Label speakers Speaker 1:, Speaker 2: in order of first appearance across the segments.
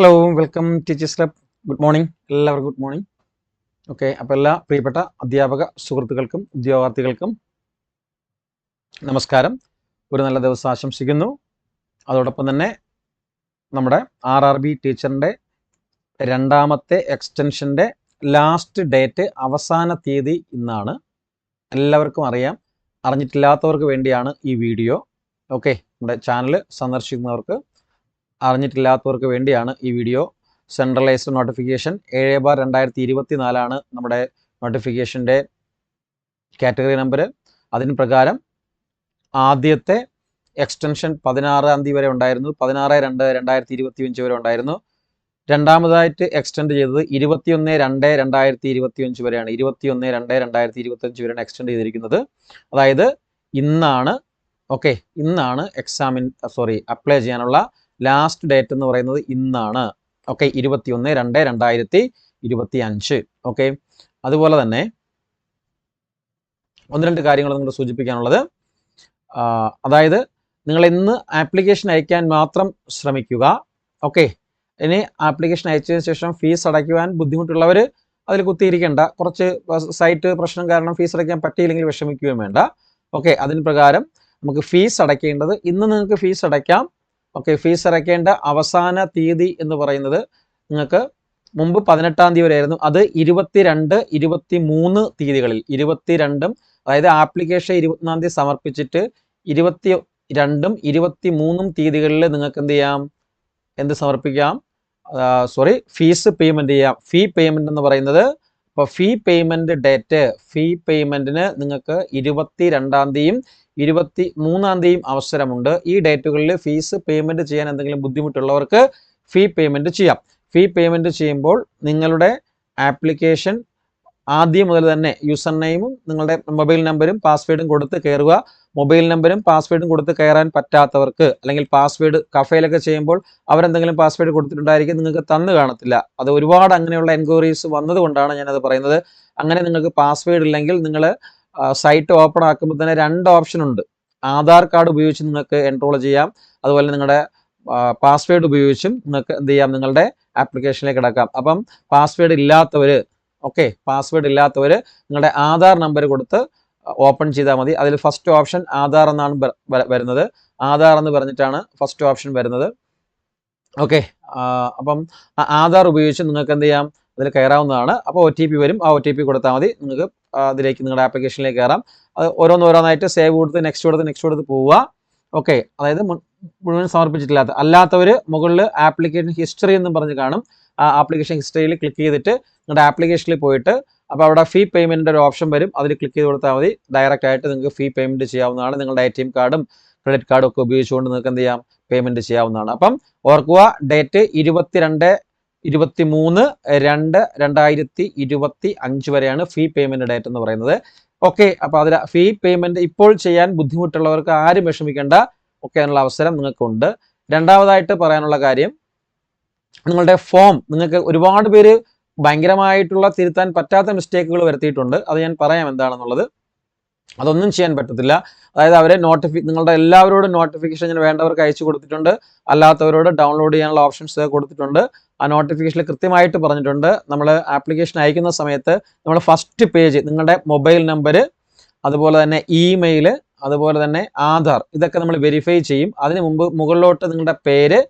Speaker 1: Hello welcome teachers club. Good morning, എല്ലാവർക്കും good morning. Okay, അപ്പോൾ എല്ലാ പ്രിയപ്പെട്ട അധ്യാപക സുഹൃത്തുക്കൾക്കും ഉദ്യോഗാർത്ഥികൾക്കും നമസ്കാരം. ഒരു നല്ല ദിവസം ആശംസിക്കുന്നു. അതോടൊപ്പം തന്നെ നമ്മുടെ RRB ടീച്ചറിൻ്റെ രണ്ടാമത്തെ എക്സ്റ്റൻഷൻ്റെ ലാസ്റ്റ് ഡേറ്റ്, അവസാന തീയതി ഇന്നാണ്. എല്ലാവർക്കും അറിയാം. അറിഞ്ഞിട്ടില്ലാത്തവർക്ക് വേണ്ടിയാണ് ഈ വീഡിയോ. ഓക്കെ, നമ്മുടെ ചാനൽ സന്ദർശിക്കുന്നവർക്ക്, അറിഞ്ഞിട്ടില്ലാത്തവർക്ക് വേണ്ടിയാണ് ഈ വീഡിയോ. സെൻട്രലൈസ്ഡ് നോട്ടിഫിക്കേഷൻ 7/2024 നമ്മുടെ നോട്ടിഫിക്കേഷൻ്റെ കാറ്റഗറി നമ്പർ. അതിന് പ്രകാരം ആദ്യത്തെ എക്സ്റ്റൻഷൻ 16-ാം തീയതി വരെ ഉണ്ടായിരുന്നു, 16/2/2025 വരെ ഉണ്ടായിരുന്നു. രണ്ടാമതായിട്ട് എക്സ്റ്റെൻഡ് ചെയ്തത് 21/2/2025 വരെയാണ്. 21/2/2025 വരെയാണ് എക്സ്റ്റെൻഡ് ചെയ്തിരിക്കുന്നത്. അതായത് ഇന്നാണ്, ഓക്കെ, ഇന്നാണ് അപ്ലൈ ചെയ്യാനുള്ള ലാസ്റ്റ് ഡേറ്റ് എന്ന് പറയുന്നത് ഇന്നാണ്. ഓക്കെ, 21/2/2025. ഓക്കെ, അതുപോലെ തന്നെ ഒന്ന് രണ്ട് കാര്യങ്ങൾ നിങ്ങൾ സൂചിപ്പിക്കാനുള്ളത്. അതായത് നിങ്ങൾ ഇന്ന് ആപ്ലിക്കേഷൻ അയക്കാൻ മാത്രം ശ്രമിക്കുക. ഓക്കെ, ഇനി ആപ്ലിക്കേഷൻ അയച്ചതിന് ശേഷം ഫീസ് അടയ്ക്കുവാൻ ബുദ്ധിമുട്ടുള്ളവർ അതിൽ കുത്തിയിരിക്കേണ്ട. കുറച്ച് സൈറ്റ് പ്രശ്നം കാരണം ഫീസ് അടയ്ക്കാൻ പറ്റിയില്ലെങ്കിൽ വിഷമിക്കുകയും വേണ്ട. ഓക്കെ, അതിന് പ്രകാരം നമുക്ക് ഫീസ് അടയ്ക്കേണ്ടത് ഇന്ന് നിങ്ങൾക്ക് ഫീസ് അടയ്ക്കാം. ഓക്കെ, ഫീസ് അടയ്ക്കേണ്ട അവസാന തീയതി എന്ന് പറയുന്നത് നിങ്ങൾക്ക് മുമ്പ് 18-ാം തീയതി വരെ ആയിരുന്നു. അത് 22, 23 തീയതികളിൽ, 22-ഉം, അതായത് ആപ്ലിക്കേഷൻ 21-ാം തീയതി സമർപ്പിച്ചിട്ട് 22-ഉം 23-ഉം തീയതികളിൽ നിങ്ങൾക്ക് എന്ത് സമർപ്പിക്കാം? ഫീസ് പേയ്മെൻറ്റ് ചെയ്യാം. ഫീ പേയ്മെൻറ്റ് എന്ന് പറയുന്നത്, ഇപ്പോൾ ഫീ പേയ്മെൻറ്റ് ഡേറ്റ്, ഫീ പേയ്മെൻറ്റിന് നിങ്ങൾക്ക് 22-ാം തീയതിയും 23-ാം തീയതിയും അവസരമുണ്ട്. ഈ ഡേറ്റുകളിൽ ഫീസ് പേയ്മെൻറ്റ് ചെയ്യാൻ എന്തെങ്കിലും ബുദ്ധിമുട്ടുള്ളവർക്ക് ഫീ പേയ്മെൻറ്റ് ചെയ്യാം. ഫീ പേയ്മെൻറ്റ് ചെയ്യുമ്പോൾ നിങ്ങളുടെ ആപ്ലിക്കേഷൻ ആദ്യം മുതൽ തന്നെ യൂസർ നെയിമും നിങ്ങളുടെ മൊബൈൽ നമ്പരും പാസ്വേഡും കൊടുത്ത് കയറുക. മൊബൈൽ നമ്പരും പാസ്വേഡും കൊടുത്ത് കയറാൻ പറ്റാത്തവർക്ക്, അല്ലെങ്കിൽ പാസ്വേഡ് കഫേയിലൊക്കെ ചെയ്യുമ്പോൾ അവരെന്തെങ്കിലും പാസ്വേഡ് കൊടുത്തിട്ടുണ്ടായിരിക്കും, നിങ്ങൾക്ക് തന്നു കാണത്തില്ല. അത് ഒരുപാട് അങ്ങനെയുള്ള എൻക്വയറീസ് വന്നതുകൊണ്ടാണ് ഞാനത് പറയുന്നത്. അങ്ങനെ നിങ്ങൾക്ക് പാസ്വേഡ് ഇല്ലെങ്കിൽ നിങ്ങൾ സൈറ്റ് ഓപ്പൺ ആക്കുമ്പോൾ തന്നെ 2 ഓപ്ഷൻ ഉണ്ട്. ആധാർ കാർഡ് ഉപയോഗിച്ച് നിങ്ങൾക്ക് എൻറോൾ ചെയ്യാം, അതുപോലെ നിങ്ങളുടെ പാസ്വേഡ് ഉപയോഗിച്ചും നിങ്ങൾക്ക് എന്ത് ചെയ്യാം, നിങ്ങളുടെ ആപ്ലിക്കേഷനിലേക്ക് കിടക്കാം. അപ്പം പാസ്വേഡ് ഇല്ലാത്തവർ, ഓക്കെ, പാസ്വേഡ് ഇല്ലാത്തവർ നിങ്ങളുടെ ആധാർ നമ്പർ കൊടുത്ത് ഓപ്പൺ ചെയ്താൽ മതി. അതിൽ ഫസ്റ്റ് ഓപ്ഷൻ ആധാർ എന്നാണ് വരുന്നത്. ആധാർ എന്ന് പറഞ്ഞിട്ടാണ് ഫസ്റ്റ് ഓപ്ഷൻ വരുന്നത്. ഓക്കെ, അപ്പം ആധാർ ഉപയോഗിച്ച് നിങ്ങൾക്ക് എന്ത് ചെയ്യാം, അതിൽ കയറാവുന്നതാണ്. അപ്പോൾ OTP വരും, ആ OTP കൊടുത്താൽ മതി, നിങ്ങൾക്ക് അതിലേക്ക് നിങ്ങളുടെ ആപ്ലിക്കേഷനിലേക്ക് കയറാം. അത് ഓരോന്നോരോന്നായിട്ട് സേവ് കൊടുത്ത് നെക്സ്റ്റ് കൊടുത്ത് പോവുക. ഓക്കെ, അതായത് മുഴുവൻ സമർപ്പിച്ചിട്ടില്ലാത്ത അല്ലാത്തവർ മുകളിൽ ആപ്ലിക്കേഷൻ ഹിസ്റ്ററി എന്നും പറഞ്ഞ് കാണും. ആ ആപ്ലിക്കേഷൻ ഹിസ്റ്ററിയിൽ ക്ലിക്ക് ചെയ്തിട്ട് നിങ്ങളുടെ ആപ്ലിക്കേഷനിൽ പോയിട്ട്, അപ്പോൾ അവിടെ ഫീ പേയ്മെൻറ്റിൻ്റെ ഒരു ഓപ്ഷൻ വരും, അതിൽ ക്ലിക്ക് ചെയ്ത് കൊടുത്താൽ മതി. ഡയറക്റ്റ് ആയിട്ട് നിങ്ങൾക്ക് ഫീ പേയ്മെൻറ്റ് ചെയ്യാവുന്നതാണ്. നിങ്ങളുടെ ATM കാർഡും ക്രെഡിറ്റ് കാർഡും ഒക്കെ ഉപയോഗിച്ചുകൊണ്ട് നിങ്ങൾക്ക് എന്ത് ചെയ്യാം, പേയ്മെൻറ്റ് ചെയ്യാവുന്നതാണ്. അപ്പം ഓർക്കുക, ഡേറ്റ് 22/2/2025 വരെയാണ് ഫീ പേയ്മെൻറ്റ് ഡേറ്റ് എന്ന് പറയുന്നത്. ഓക്കെ, അപ്പോൾ അതിൽ ഫീ പേയ്മെൻറ്റ് ഇപ്പോൾ ചെയ്യാൻ ബുദ്ധിമുട്ടുള്ളവർക്ക് ആരും വിഷമിക്കേണ്ട. ഓക്കെ, അതിനുള്ള അവസരം നിങ്ങൾക്കുണ്ട്. രണ്ടാമതായിട്ട് പറയാനുള്ള കാര്യം, നിങ്ങളുടെ ഫോം, നിങ്ങൾക്ക് ഒരുപാട് പേര് ഭയങ്കരമായിട്ടുള്ള തിരുത്താൻ പറ്റാത്ത മിസ്റ്റേക്കുകൾ വരുത്തിയിട്ടുണ്ട്. അത് ഞാൻ പറയാം എന്താണെന്നുള്ളത്. അതൊന്നും ചെയ്യാൻ പറ്റത്തില്ല. അതായത് അവരെ നിങ്ങളുടെ എല്ലാവരോടും നോട്ടിഫിക്കേഷൻ ഞാൻ വേണ്ടവർക്ക് അയച്ചു കൊടുത്തിട്ടുണ്ട്, അല്ലാത്തവരോട് ഡൗൺലോഡ് ചെയ്യാനുള്ള ഓപ്ഷൻസ് കൊടുത്തിട്ടുണ്ട്. ആ നോട്ടിഫിക്കേഷനിൽ കൃത്യമായിട്ട് പറഞ്ഞിട്ടുണ്ട്, നമ്മൾ ആപ്ലിക്കേഷൻ അയക്കുന്ന സമയത്ത് നമ്മൾ ഫസ്റ്റ് പേജ് നിങ്ങളുടെ മൊബൈൽ നമ്പർ, അതുപോലെ തന്നെ ഇമെയിൽ, അതുപോലെ തന്നെ ആധാർ, ഇതൊക്കെ നമ്മൾ വെരിഫൈ ചെയ്യും. അതിന് മുമ്പ് മുകളിലോട്ട് നിങ്ങളുടെ പേര്,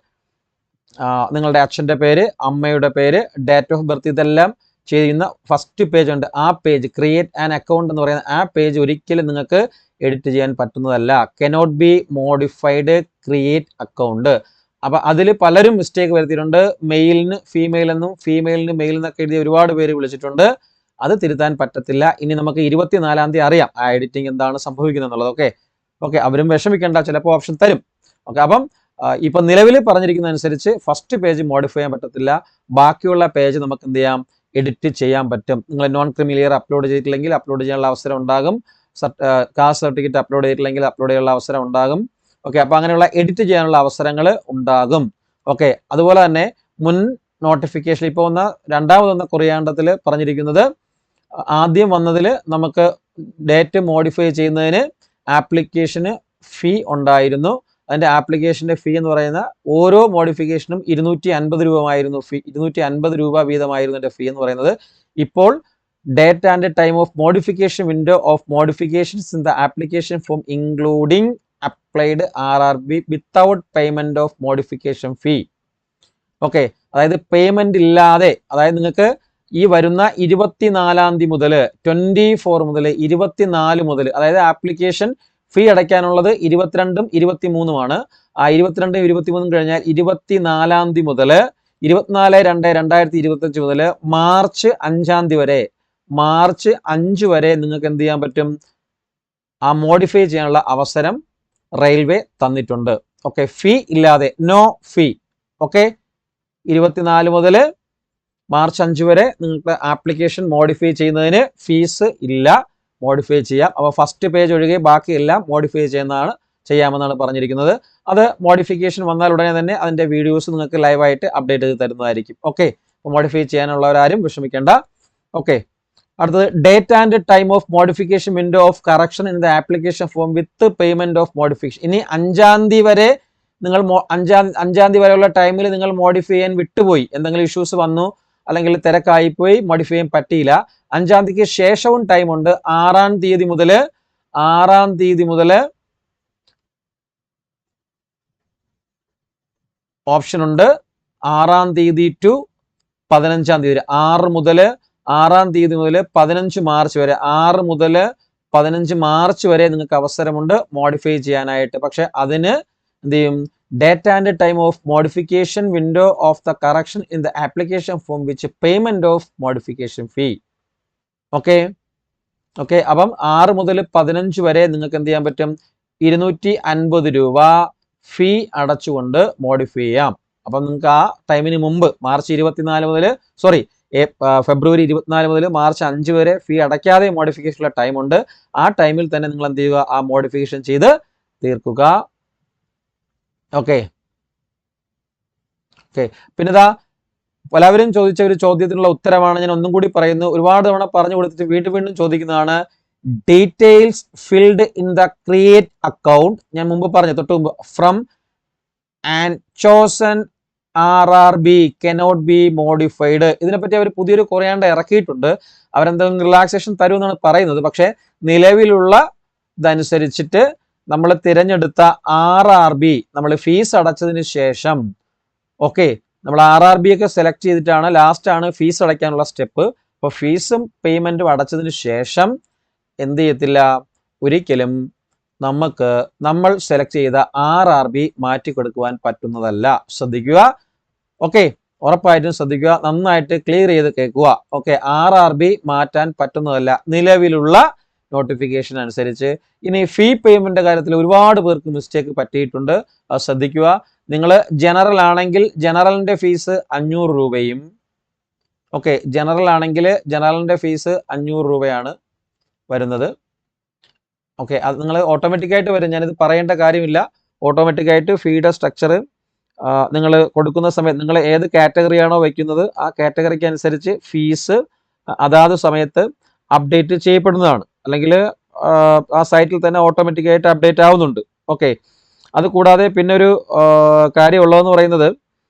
Speaker 1: നിങ്ങളുടെ അച്ഛൻ്റെ പേര്, അമ്മയുടെ പേര്, ഡേറ്റ് ഓഫ് ബർത്ത്, ഇതെല്ലാം ചെയ്യുന്ന ഫസ്റ്റ് പേജ് ഉണ്ട്. ആ പേജ്, ക്രിയേറ്റ് ആൻ അക്കൗണ്ട് എന്ന് പറയുന്ന ആ പേജ് ഒരിക്കലും നിങ്ങൾക്ക് എഡിറ്റ് ചെയ്യാൻ പറ്റുന്നതല്ല. Cannot be modified create account. അപ്പോൾ അതിൽ പലരും മിസ്റ്റേക്ക് വരുത്തിയിട്ടുണ്ട്. മെയിലിന് ഫീമെയിൽ എന്നും ഫീമെയിലിന് മെയിൽ എന്നൊക്കെ എഴുതി ഒരുപാട് പേര് വിളിച്ചിട്ടുണ്ട്. അത് തിരുത്താൻ പറ്റത്തില്ല. ഇനി നമുക്ക് 24-ാം തീയതി അറിയാം ആ എഡിറ്റിംഗ് എന്താണ് സംഭവിക്കുന്നത് എന്നുള്ളത്. ഓക്കെ, അവരും വിഷമിക്കേണ്ട, ചിലപ്പോൾ ഓപ്ഷൻ തരും. ഓക്കെ, അപ്പം ഇപ്പം നിലവിൽ പറഞ്ഞിരിക്കുന്ന അനുസരിച്ച് ഫസ്റ്റ് പേജ് മോഡിഫൈ ചെയ്യാൻ പറ്റത്തില്ല. ബാക്കിയുള്ള പേജ് നമുക്ക് എന്ത് ചെയ്യാം, എഡിറ്റ് ചെയ്യാൻ പറ്റും. നിങ്ങൾ നോൺ ക്രിമിലിയർ അപ്ലോഡ് ചെയ്തിട്ടില്ലെങ്കിൽ അപ്ലോഡ് ചെയ്യാനുള്ള അവസരം ഉണ്ടാകും. കാസ്റ്റ് സർട്ടിഫിക്കറ്റ് അപ്ലോഡ് ചെയ്തിട്ടില്ലെങ്കിൽ അപ്ലോഡ് ചെയ്യാനുള്ള അവസരം ഉണ്ടാകും. ഓക്കെ, അപ്പോൾ അങ്ങനെയുള്ള എഡിറ്റ് ചെയ്യാനുള്ള അവസരങ്ങൾ ഉണ്ടാകും. ഓക്കെ, അതുപോലെ തന്നെ മുൻ നോട്ടിഫിക്കേഷൻ ഇപ്പോൾ രണ്ടാമത് വന്ന കുറിയാണ്ടത്തിൽ പറഞ്ഞിരിക്കുന്നത്, ആദ്യം വന്നതിൽ നമുക്ക് ഡേറ്റ് മോഡിഫൈ ചെയ്യുന്നതിന് ആപ്ലിക്കേഷന് ഫീ ഉണ്ടായിരുന്നു. അതിൻ്റെ ആപ്ലിക്കേഷൻ്റെ ഫീ എന്ന് പറയുന്ന ഓരോ മോഡിഫിക്കേഷനും 250 രൂപമായിരുന്നു ഫീ, 250 രൂപ വീതമായിരുന്നു എൻ്റെ ഫീ എന്ന് പറയുന്നത്. ഇപ്പോൾ date and time of modification window of modifications in the application form including applied RRB without payment of modification fee. Okay, അതായത് പേയ്മെന്റ് ഇല്ലാതെ, അതായത് നിങ്ങൾക്ക് ഈ വരുന്ന 24 തീയതി മുതൽ 24 മുതൽ 24 മുതൽ, അതായത് ആപ്ലിക്കേഷൻ ഫീ അടയ്ക്കാനുള്ളത് 22ഉം 23ഉമാണ്. ആ 22ഉം 23ഉം കഴിഞ്ഞാൽ 24 തീയതി മുതൽ 24/2/2025 മുതൽ മാർച്ച് 5 തീയതി വരെ, മാർച്ച് 5 വരെ നിങ്ങൾക്ക് എന്ത് ചെയ്യാൻ പറ്റും? ആ മോഡിഫൈ ചെയ്യാനുള്ള അവസരം റെയിൽവേ തന്നിട്ടുണ്ട്. ഓക്കെ, ഫീ ഇല്ലാതെ, നോ ഫീ. ഓക്കെ, 24 മുതൽ മാർച്ച് 5 വരെ നിങ്ങൾക്ക് ആപ്ലിക്കേഷൻ മോഡിഫൈ ചെയ്യുന്നതിന് ഫീസ് ഇല്ല, മോഡിഫൈ ചെയ്യാം. അപ്പോൾ ഫസ്റ്റ് പേജ് ഒഴികെ ബാക്കിയെല്ലാം മോഡിഫൈ ചെയ്യാമെന്നാണ് പറഞ്ഞിരിക്കുന്നത്. അത് മോഡിഫിക്കേഷൻ വന്നാൽ ഉടനെ തന്നെ അതിൻ്റെ വീഡിയോസ് നിങ്ങൾക്ക് ലൈവായിട്ട് അപ്ഡേറ്റ് ചെയ്ത് തരുന്നതായിരിക്കും. ഓക്കെ, അപ്പോൾ മോഡിഫൈ ചെയ്യാനുള്ളവരാരും വിഷമിക്കേണ്ട. ഓക്കെ, അടുത്തത് date and time of modification window of correction in the application form with payment of modification. ഇനി 5 തീയതി വരെ നിങ്ങൾ 5 തീയതി വരെയുള്ള ടൈമിൽ നിങ്ങൾ മോഡിഫൈ ചെയ്യാൻ വിട്ടുപോയി, എന്തെങ്കിലും ഇഷ്യൂസ് വന്നു അല്ലെങ്കിൽ തിരക്കായിപ്പോയി, മോഡിഫൈ ചെയ്യാൻ പറ്റിയില്ല. 5 തീയതിക്ക് ശേഷവും ടൈമുണ്ട്. 6 തീയതി മുതൽ ഓപ്ഷൻ ഉണ്ട്. 6 തീയതി ടു 15 തീയതി വരെ, 6 തീയതി മുതൽ 15 മാർച്ച് വരെ, 6 മുതൽ 15 മാർച്ച് വരെ നിങ്ങൾക്ക് അവസരമുണ്ട് മോഡിഫൈ ചെയ്യാനായിട്ട്. പക്ഷെ അതിന് എന്ത് ചെയ്യും? Date and time of modification window of the correction in the application form which payment of modification fee. Okay, അപ്പം 6 മുതൽ 15 വരെ നിങ്ങൾക്ക് എന്ത് ചെയ്യാൻ പറ്റും? 250 രൂപ ഫീ അടച്ചുകൊണ്ട് മോഡിഫൈ ചെയ്യാം. അപ്പം നിങ്ങൾക്ക് ആ ടൈമിന് മുമ്പ് മാർച്ച് 24 മുതൽ ഫെബ്രുവരി 24 മുതൽ മാർച്ച് 5 വരെ ഫീ അടയ്ക്കാതെ മോഡിഫിക്കേഷനുള്ള ടൈമുണ്ട്. ആ ടൈമിൽ തന്നെ നിങ്ങൾ എന്ത് ചെയ്യുക? ആ മോഡിഫിക്കേഷൻ ചെയ്ത് തീർക്കുക. ഓക്കെ, പിന്നെ ഇതാ എല്ലാവരും ചോദിച്ച ഒരു ചോദ്യത്തിനുള്ള ഉത്തരമാണ് ഞാൻ ഒന്നും കൂടി പറയുന്നു. ഒരുപാട് തവണ പറഞ്ഞു കൊടുത്തിട്ട് വീണ്ടും ചോദിക്കുന്നതാണ്. Details filled in the create account, ഞാൻ മുമ്പ് പറഞ്ഞു തൊട്ട് മുമ്പ്, from and chosen RRB cannot be modified. ഇതിനെപ്പറ്റി അവർ പുതിയൊരു കുറയാണ്ട് ഇറക്കിയിട്ടുണ്ട്. അവരെന്തെങ്കിലും റിലാക്സേഷൻ തരുമെന്നാണ് പറയുന്നത്. പക്ഷെ നിലവിലുള്ള ഇതനുസരിച്ചിട്ട് നമ്മൾ തിരഞ്ഞെടുത്ത RRB, നമ്മൾ ഫീസ് അടച്ചതിന് ശേഷം, ഓക്കെ, നമ്മൾ RRB ഒക്കെ സെലക്ട് ചെയ്തിട്ടാണ് ലാസ്റ്റ് ഫീസ് അടയ്ക്കാനുള്ള സ്റ്റെപ്പ്. അപ്പോൾ ഫീസും പേയ്മെന്റും അടച്ചതിന് ശേഷം എന്ത് ചെയ്യത്തില്ല? ഒരിക്കലും നമ്മൾ സെലക്ട് ചെയ്ത RRB മാറ്റി കൊടുക്കുവാൻ പറ്റുന്നതല്ല. ശ്രദ്ധിക്കുക. ഓക്കെ, ഉറപ്പായിട്ടും ശ്രദ്ധിക്കുക, നന്നായിട്ട് ക്ലിയർ ചെയ്ത് കേൾക്കുക. ഓക്കെ, RRB മാറ്റാൻ പറ്റുന്നതല്ല നിലവിലുള്ള നോട്ടിഫിക്കേഷൻ അനുസരിച്ച്. ഇനി ഫീ പേയ്മെന്റ് കാര്യത്തിൽ ഒരുപാട് പേർക്ക് മിസ്റ്റേക്ക് പറ്റിയിട്ടുണ്ട്, അത് ശ്രദ്ധിക്കുക. നിങ്ങൾ ജനറൽ ആണെങ്കിൽ ജനറലിന്റെ ഫീസ് 500 രൂപയും, ഓക്കെ, ജനറൽ ആണെങ്കിൽ ജനറലിന്റെ ഫീസ് 500 രൂപയാണ് വരുന്നത്. ഓക്കെ, അത് നിങ്ങൾ ഓട്ടോമാറ്റിക്കായിട്ട് വരും, ഞാനിത് പറയേണ്ട കാര്യമില്ല. ഓട്ടോമാറ്റിക്കായിട്ട് ഫീയുടെ സ്ട്രക്ചർ നിങ്ങൾ കൊടുക്കുന്ന സമയത്ത് നിങ്ങൾ ഏത് കാറ്റഗറിയാണോ വയ്ക്കുന്നത് ആ കാറ്റഗറിക്ക് അനുസരിച്ച് ഫീസ് അതാത് സമയത്ത് അപ്ഡേറ്റ് ചെയ്യപ്പെടുന്നതാണ്. അല്ലെങ്കിൽ ആ സൈറ്റിൽ തന്നെ ഓട്ടോമാറ്റിക്കായിട്ട് അപ്ഡേറ്റ് ആവുന്നുണ്ട്. ഓക്കെ, അത് കൂടാതെ പിന്നെ ഒരു കാര്യമുള്ളതെന്ന് പറയുന്നത്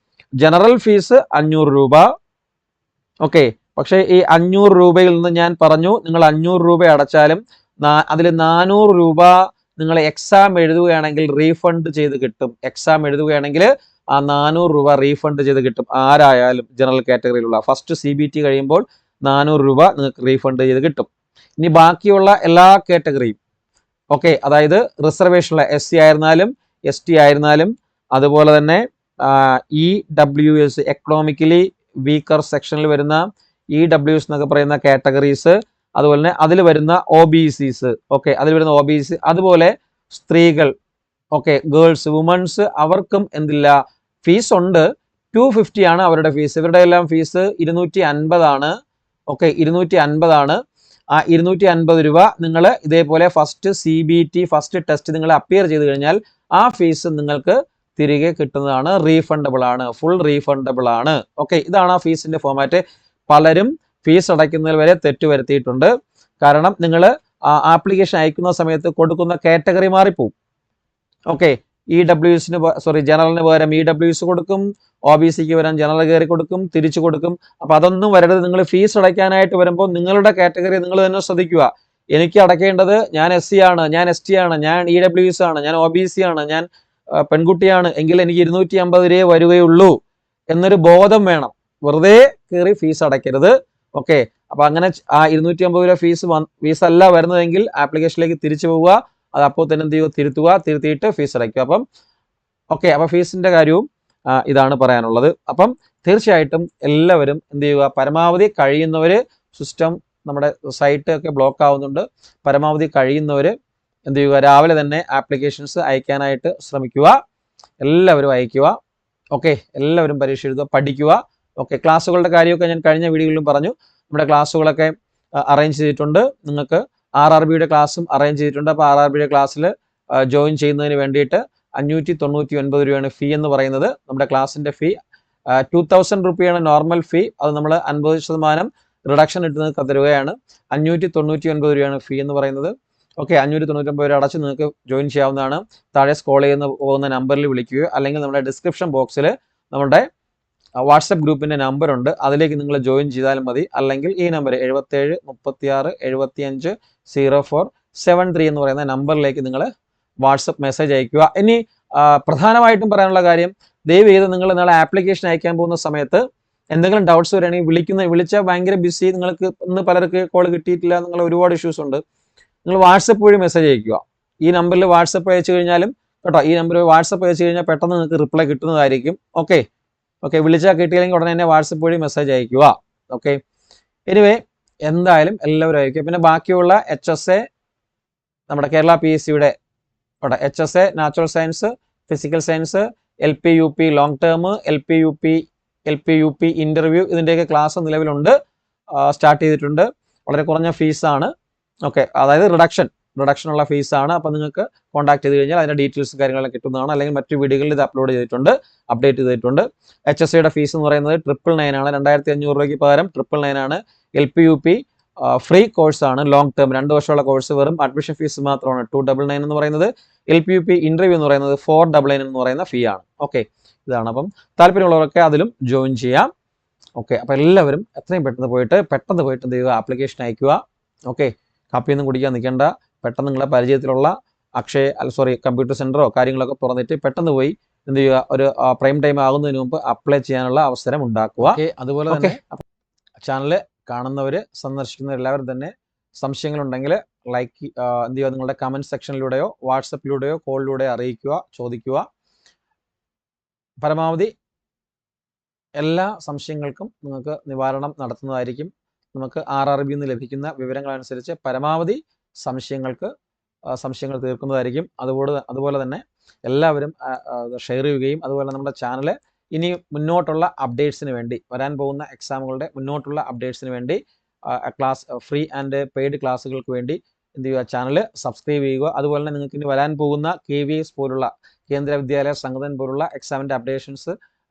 Speaker 1: ജനറൽ ഫീസ് 500 രൂപ. ഓക്കെ, പക്ഷേ ഈ 500 രൂപയിൽ നിന്ന് ഞാൻ പറഞ്ഞു, നിങ്ങൾ 500 രൂപ അടച്ചാലും അതിൽ 400 രൂപ നിങ്ങൾ എക്സാം എഴുതുകയാണെങ്കിൽ റീഫണ്ട് ചെയ്ത് കിട്ടും. എക്സാം എഴുതുകയാണെങ്കിൽ ആ 400 രൂപ റീഫണ്ട് ചെയ്ത് കിട്ടും. ആരായാലും ജനറൽ കാറ്റഗറിയിലുള്ള ഫസ്റ്റ് CBT കഴിയുമ്പോൾ 400 രൂപ നിങ്ങൾക്ക് റീഫണ്ട് ചെയ്ത് കിട്ടും. ഇനി ബാക്കിയുള്ള എല്ലാ കാറ്റഗറിയും, ഓക്കെ, അതായത് റിസർവേഷനുള്ള SC ആയിരുന്നാലും ST ആയിരുന്നാലും, അതുപോലെ തന്നെ EWS എക്കണോമിക്കലി വീക്കർ സെക്ഷനിൽ വരുന്ന EWS എന്നൊക്കെ പറയുന്ന കാറ്റഗറീസ്, അതുപോലെ തന്നെ അതിൽ വരുന്ന OBCs, ഓക്കെ, അതിൽ വരുന്ന OBC, അതുപോലെ സ്ത്രീകൾ, ഓക്കെ, ഗേൾസ്, വുമൺസ്, അവർക്കും എന്തില്ല, ഫീസ് ഉണ്ട്. 250 ആണ് അവരുടെ ഫീസ്. ഇവരുടെ എല്ലാം ഫീസ് 250 ആണ്. ഓക്കെ, 250 ആണ്. ആ 250 രൂപ നിങ്ങൾ ഇതേപോലെ ഫസ്റ്റ് CBT ഫസ്റ്റ് ടെസ്റ്റ് നിങ്ങൾ അപ്പിയർ ചെയ്ത് കഴിഞ്ഞാൽ ആ ഫീസ് നിങ്ങൾക്ക് തിരികെ കിട്ടുന്നതാണ്. റീഫണ്ടബിൾ ആണ്, ഫുൾ റീഫണ്ടബിൾ ആണ്. ഓക്കെ, ഇതാണ് ആ ഫീസിന്റെ ഫോമാറ്റ്. പലരും ഫീസ് അടയ്ക്കുന്നതിൽ വരെ തെറ്റ് വരുത്തിയിട്ടുണ്ട്. കാരണം നിങ്ങൾ ആപ്ലിക്കേഷൻ അയക്കുന്ന സമയത്ത് കൊടുക്കുന്ന കാറ്റഗറി മാറിപ്പോവും. ഓക്കെ, EWSന് ജനറലിന് പകരം EWS കൊടുക്കും, OBCക്ക് പകരം ജനറൽ കയറി കൊടുക്കും, തിരിച്ചു കൊടുക്കും. അപ്പോൾ അതൊന്നും വരരുത്. നിങ്ങൾ ഫീസ് അടയ്ക്കാനായിട്ട് വരുമ്പോൾ നിങ്ങളുടെ കാറ്റഗറി നിങ്ങൾ തന്നെ ശ്രദ്ധിക്കുക. എനിക്ക് അടയ്ക്കേണ്ടത് ഞാൻ SC ആണ്, ഞാൻ ST ആണ്, ഞാൻ EWS ആണ്, ഞാൻ OBC ആണ്, ഞാൻ പെൺകുട്ടിയാണ് എങ്കിൽ എനിക്ക് 250 രൂപയെ വരികയുള്ളൂ എന്നൊരു ബോധം വേണം. വെറുതെ കയറി ഫീസ് അടയ്ക്കരുത്. ഓക്കെ, അപ്പോൾ അങ്ങനെ ആ 250 രൂപ ഫീസ് അല്ല വരുന്നതെങ്കിൽ ആപ്ലിക്കേഷനിലേക്ക് തിരിച്ചു പോവുക. അത് അപ്പോൾ തന്നെ എന്ത് ചെയ്യുക, തിരുത്തിയിട്ട് ഫീസ് അടയ്ക്കുക. അപ്പം ഓക്കെ, അപ്പോൾ ഫീസിൻ്റെ കാര്യവും ഇതാണ് പറയാനുള്ളത്. അപ്പം തീർച്ചയായിട്ടും എല്ലാവരും എന്ത് ചെയ്യുക, പരമാവധി കഴിയുന്നവർ, സിസ്റ്റം നമ്മുടെ സൈറ്റ് ഒക്കെ ബ്ലോക്ക് ആവുന്നുണ്ട്, പരമാവധി കഴിയുന്നവർ എന്ത് ചെയ്യുക, രാവിലെ തന്നെ ആപ്ലിക്കേഷൻസ് അയക്കാനായിട്ട് ശ്രമിക്കുക. എല്ലാവരും അയക്കുക. ഓക്കെ, എല്ലാവരും പരീക്ഷ എഴുതുക, പഠിക്കുക. ഓക്കെ, ക്ലാസ്സുകളുടെ കാര്യമൊക്കെ ഞാൻ കഴിഞ്ഞ വീഡിയോയിലും പറഞ്ഞു. നമ്മുടെ ക്ലാസ്സുകളൊക്കെ അറേഞ്ച് ചെയ്തിട്ടുണ്ട്. നിങ്ങൾക്ക് RRBയുടെ ക്ലാസ്സും അറേഞ്ച് ചെയ്തിട്ടുണ്ട്. അപ്പോൾ RRBയുടെ ക്ലാസ്സിൽ ജോയിൻ ചെയ്യുന്നതിന് വേണ്ടിയിട്ട് 599 രൂപയാണ് ഫീ എന്ന് പറയുന്നത്. നമ്മുടെ ക്ലാസ്സിൻ്റെ ഫീ 2000 റുപ്പിയാണ് നോർമൽ ഫീ. അത് നമ്മൾ 50% റിഡക്ഷൻ ഇട്ട് തരുകയാണ്. 599 രൂപയാണ് ഫീ എന്ന് പറയുന്നത്. ഓക്കെ, 599 രൂപ അടച്ച് നിങ്ങൾക്ക് ജോയിൻ ചെയ്യാവുന്നതാണ്. താഴെ സ്ക്രോൾ ചെയ്യുന്ന പോകുന്ന നമ്പറിൽ വിളിക്കുകയോ അല്ലെങ്കിൽ നമ്മുടെ ഡിസ്ക്രിപ്ഷൻ ബോക്സിൽ നമ്മുടെ വാട്സപ്പ് ഗ്രൂപ്പിൻ്റെ നമ്പറുണ്ട്, അതിലേക്ക് നിങ്ങൾ ജോയിൻ ചെയ്താലും മതി. അല്ലെങ്കിൽ ഈ നമ്പർ 77 36 75 0473 എന്ന് പറയുന്ന നമ്പറിലേക്ക് നിങ്ങൾ വാട്സപ്പ് മെസ്സേജ് അയക്കുക. ഇനി പ്രധാനമായിട്ടും പറയാനുള്ള കാര്യം, ദയവ് ചെയ്ത് നിങ്ങൾ നാളെ ആപ്ലിക്കേഷൻ അയക്കാൻ പോകുന്ന സമയത്ത് എന്തെങ്കിലും ഡൗട്ട്സ് വരികയാണെങ്കിൽ വിളിച്ചാൽ ഭയങ്കര ബിസി, നിങ്ങൾക്ക് ഇന്ന് പലർക്ക് കോൾ കിട്ടിയിട്ടില്ല, നിങ്ങൾ ഒരുപാട് ഇഷ്യൂസ് ഉണ്ട്, നിങ്ങൾ വാട്സപ്പ് വഴി മെസ്സേജ് അയക്കുക. ഈ നമ്പറിൽ വാട്സപ്പ് അയച്ചു കഴിഞ്ഞാലും കേട്ടോ, ഈ നമ്പറിൽ വാട്സപ്പ് അയച്ചു കഴിഞ്ഞാൽ പെട്ടെന്ന് നിങ്ങൾക്ക് റിപ്ലൈ കിട്ടുന്നതായിരിക്കും. ഓക്കെ, വിളിച്ചാൽ കിട്ടിയില്ലെങ്കിൽ ഉടനെ തന്നെ വാട്സപ്പ് വഴി മെസ്സേജ് അയക്കുക. ഓക്കെ, എനിവേ എന്തായാലും എല്ലാവരും അയക്കുക. പിന്നെ ബാക്കിയുള്ള HSA, നമ്മുടെ കേരള PSCയുടെ HSA natural science, physical science, LP-UP long term, LP-UP interview, ഇതിൻ്റെയൊക്കെ ക്ലാസ് നിലവിലുണ്ട്, സ്റ്റാർട്ട് ചെയ്തിട്ടുണ്ട്. വളരെ കുറഞ്ഞ ഫീസാണ്. ഓക്കെ, അതായത് റിഡക്ഷനുള്ള ഫീസാണ്. അപ്പോൾ നിങ്ങൾക്ക് കോൺടാക്ട് ചെയ്ത് കഴിഞ്ഞാൽ അതിൻ്റെ ഡീറ്റെയിൽസ് കാര്യങ്ങളൊക്കെ കിട്ടുന്നതാണ്. അല്ലെങ്കിൽ മറ്റു വീഡിയോകളിൽ ഇത് അപ്ലോഡ് ചെയ്തിട്ടുണ്ട്, അപ്ഡേറ്റ് ചെയ്തിട്ടുണ്ട്. HSAയുടെ ഫീസ് എന്ന് പറയുന്നത് 999 ആണ്. 2500 രൂപയ്ക്ക് പകരം 999 ആണ്. LP-UP ഫ്രീ കോഴ്സാണ്, ലോങ് ടേം 2 വർഷമുള്ള കോഴ്സ്. വെറും അഡ്മിഷൻ ഫീസ് മാത്രമാണ് 299 എന്ന് പറയുന്നത്. LP-UP ഇൻ്റർവ്യൂ എന്ന് പറയുന്നത് 499 എന്ന് പറയുന്ന ഫീ ആണ്. ഓക്കെ, ഇതാണ്. അപ്പം താല്പര്യമുള്ളവരൊക്കെ അതിലും ജോയിൻ ചെയ്യാം. ഓക്കെ, അപ്പോൾ എല്ലാവരും എത്രയും പെട്ടെന്ന് പോയിട്ട് എന്ത് ചെയ്യുക, ആപ്ലിക്കേഷൻ അയക്കുക. ഓക്കെ, കാപ്പിയൊന്നും കുടിക്കാൻ നിൽക്കേണ്ട. പെട്ടെന്ന് നിങ്ങളെ പരിചയത്തിലുള്ള കമ്പ്യൂട്ടർ സെൻ്ററോ കാര്യങ്ങളൊക്കെ തുറന്നിട്ട് പെട്ടെന്ന് പോയി എന്ത് ചെയ്യുക, ഒരു പ്രൈം ടൈം ആകുന്നതിന് മുമ്പ് അപ്ലൈ ചെയ്യാനുള്ള അവസരം ഉണ്ടാക്കുക. അതുപോലെ തന്നെ ചാനൽ കാണുന്നവർ, സന്ദർശിക്കുന്നവർ എല്ലാവരും തന്നെ സംശയങ്ങളുണ്ടെങ്കിൽ എന്ത് ചെയ്യുക, നിങ്ങളുടെ കമൻറ്റ് സെക്ഷനിലൂടെയോ വാട്സപ്പിലൂടെയോ കോളിലൂടെയോ അറിയിക്കുക, ചോദിക്കുക. പരമാവധി എല്ലാ സംശയങ്ങൾക്കും നിങ്ങൾക്ക് നിവാരണം നടത്തുന്നതായിരിക്കും. നമുക്ക് RRBയിൽ നിന്ന് ലഭിക്കുന്ന വിവരങ്ങളനുസരിച്ച് പരമാവധി സംശയങ്ങൾ തീർക്കുന്നതായിരിക്കും. അതുപോലെ തന്നെ എല്ലാവരും ഷെയർ ചെയ്യുകയും, അതുപോലെ നമ്മുടെ ചാനൽ ഇനി മുന്നോട്ടുള്ള അപ്ഡേറ്റ്സിന് വേണ്ടി, വരാൻ പോകുന്ന എക്സാമുകളുടെ മുന്നോട്ടുള്ള അപ്ഡേറ്റ്സിന് വേണ്ടി, ക്ലാസ് ഫ്രീ ആൻഡ് പെയ്ഡ് ക്ലാസ്സുകൾക്ക് വേണ്ടി എന്ത് ചെയ്യുക, ചാനൽ സബ്സ്ക്രൈബ് ചെയ്യുക. അതുപോലെ തന്നെ നിങ്ങൾക്ക് ഇനി വരാൻ പോകുന്ന KVS പോലുള്ള കേന്ദ്ര വിദ്യാലയ സംഘടന പോലുള്ള എക്സാമിൻ്റെ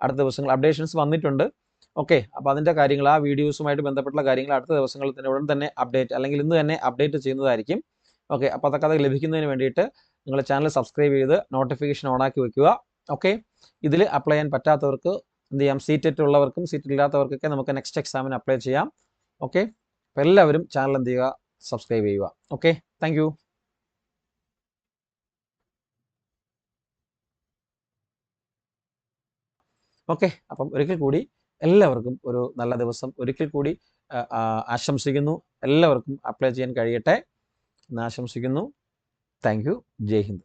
Speaker 1: അടുത്ത ദിവസങ്ങൾ അപ്ഡേഷൻസ് വന്നിട്ടുണ്ട്. ഓക്കെ, അപ്പോൾ അതിൻ്റെ കാര്യങ്ങൾ, ആ വീഡിയോസുമായിട്ട് ബന്ധപ്പെട്ടുള്ള കാര്യങ്ങൾ അടുത്ത ദിവസങ്ങളിൽ തന്നെ ഉടൻ തന്നെ അപ്ഡേറ്റ്, അല്ലെങ്കിൽ ഇന്ന് തന്നെ അപ്ഡേറ്റ് ചെയ്യുന്നതായിരിക്കും. ഓക്കെ, അപ്പോൾ അതൊക്കെ ലഭിക്കുന്നതിന് വേണ്ടിയിട്ട് നിങ്ങൾ ചാനൽ സബ്സ്ക്രൈബ് ചെയ്ത് നോട്ടിഫിക്കേഷൻ ഓണാക്കി വെക്കുക. ഓക്കെ, ഇതിൽ അപ്ലൈ ചെയ്യാൻ പറ്റാത്തവർക്ക് എന്ത് ചെയ്യാം, സീറ്റ് ഉള്ളവർക്കും സീറ്റ് ഇല്ലാത്തവർക്കൊക്കെ നമുക്ക് നെക്സ്റ്റ് എക്സാമിന് അപ്ലൈ ചെയ്യാം. ഓക്കെ, അപ്പോൾ എല്ലാവരും ചാനൽ എന്ത് ചെയ്യുക, സബ്സ്ക്രൈബ് ചെയ്യുക. Okay, thank you. ഓക്കെ, അപ്പം ഒരിക്കൽ കൂടി എല്ലാവർക്കും ഒരു നല്ല ദിവസം ഒരിക്കൽ കൂടി ആശംസിക്കുന്നു. എല്ലാവർക്കും അപ്ലൈ ചെയ്യാൻ കഴിയട്ടെ എന്ന് ആശംസിക്കുന്നു. Thank you. ജയ് ഹിന്ദ്.